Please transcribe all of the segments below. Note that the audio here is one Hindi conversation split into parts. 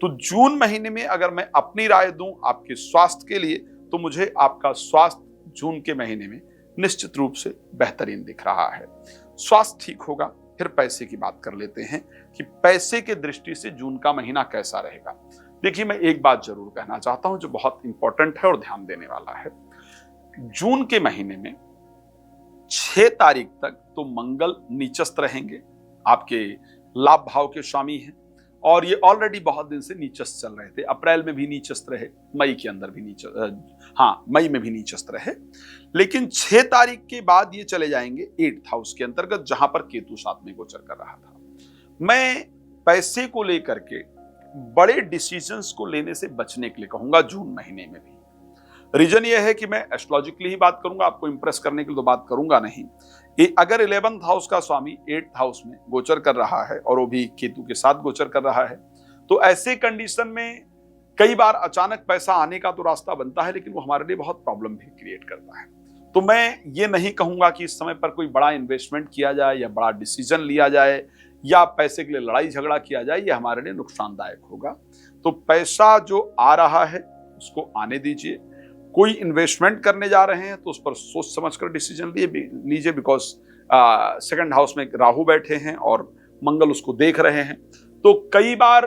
तो जून महीने में अगर मैं अपनी राय दूं आपके स्वास्थ्य के लिए, तो मुझे आपका स्वास्थ्य जून के महीने में निश्चित रूप से बेहतरीन दिख रहा है। स्वास्थ्य ठीक होगा। फिर पैसे की बात कर लेते हैं कि पैसे के दृष्टि से जून का महीना कैसा रहेगा। देखिए, मैं एक बात जरूर कहना चाहता हूं जो बहुत इंपॉर्टेंट है और ध्यान देने वाला है। जून के महीने में 6 तारीख तक तो मंगल नीचस्थ रहेंगे, आपके लाभ भाव के स्वामी हैं, और ये ऑलरेडी बहुत दिन से नीचस्थ चल रहे थे। अप्रैल में भी नीचस्थ रहे, मई के अंदर भी मई में भी नीचस्थ रहे। लेकिन 6 तारीख के बाद ये चले जाएंगे 8th हाउस के अंतर्गत, जहां पर केतु साथ में गोचर कर रहा था। मैं पैसे को लेकर के बड़े डिसीजंस को लेने से बचने के लिए कहूंगा जून महीने में भी। रीजन ये है कि मैं एस्ट्रोलॉजिकली ही बात करूंगा, आपको इंप्रेस करने के लिए तो बात करूंगा नहीं। अगर 11th हाउस का स्वामी 8th हाउस में गोचर कर रहा है और वो भी केतु के साथ गोचर कर रहा है, तो ऐसे कंडीशन में कई बार अचानक पैसा आने का तो रास्ता बनता है, लेकिन वो हमारे लिए बहुत प्रॉब्लम भी क्रिएट करता है। तो मैं ये नहीं कहूंगा कि इस समय पर कोई बड़ा इन्वेस्टमेंट किया जाए या बड़ा डिसीजन लिया जाए या पैसे के लिए लड़ाई झगड़ा किया जाए, ये हमारे लिए नुकसानदायक होगा। तो पैसा जो आ रहा है उसको आने दीजिए। कोई इन्वेस्टमेंट करने जा रहे हैं तो उस पर सोच समझकर डिसीजन लीजिए, बिकॉज 2nd हाउस में राहु बैठे हैं और मंगल उसको देख रहे हैं। तो कई बार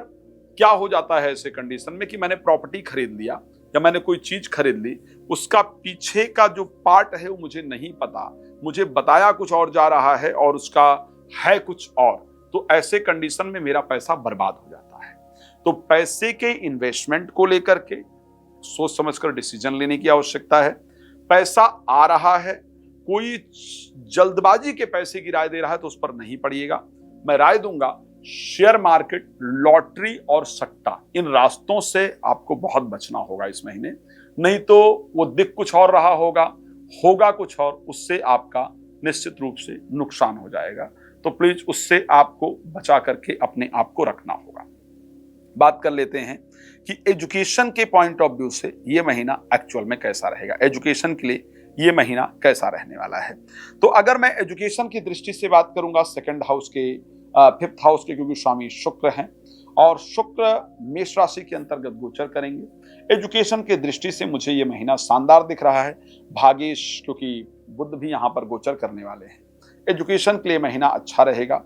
क्या हो जाता है ऐसे कंडीशन में कि मैंने प्रॉपर्टी खरीद लिया या मैंने कोई चीज खरीद ली, उसका पीछे का जो पार्ट है वो मुझे नहीं पता, मुझे बताया कुछ और जा रहा है और उसका है कुछ और, तो ऐसे कंडीशन में मेरा पैसा बर्बाद हो जाता है। तो पैसे के इन्वेस्टमेंट को लेकर के सोच समझकर डिसीजन लेने की आवश्यकता है। पैसा आ रहा है, कोई जल्दबाजी के पैसे की राय दे रहा है तो उस पर नहीं पड़िएगा। मैं राय दूंगा शेयर मार्केट, लॉटरी और सट्टा, इन रास्तों से आपको बहुत बचना होगा इस महीने, नहीं तो वो दिख कुछ और रहा होगा कुछ और, उससे आपका निश्चित रूप से नुकसान हो जाएगा। तो प्लीज उससे आपको बचा करके अपने आप को रखना होगा। बात कर लेते हैं कि एजुकेशन के पॉइंट ऑफ व्यू से ये महीना एक्चुअल में कैसा रहेगा। एजुकेशन के लिए ये महीना कैसा रहने वाला है, तो अगर मैं एजुकेशन की दृष्टि से बात करूंगा 2nd हाउस के 5th हाउस के, क्योंकि स्वामी शुक्र हैं और शुक्र मेष राशि के अंतर्गत गोचर करेंगे। एजुकेशन के दृष्टि से मुझे ये महीना शानदार दिख रहा है। भागेश, क्योंकि बुध भी यहाँ पर गोचर करने वाले हैं। एजुकेशन के लिए महीना अच्छा रहेगा।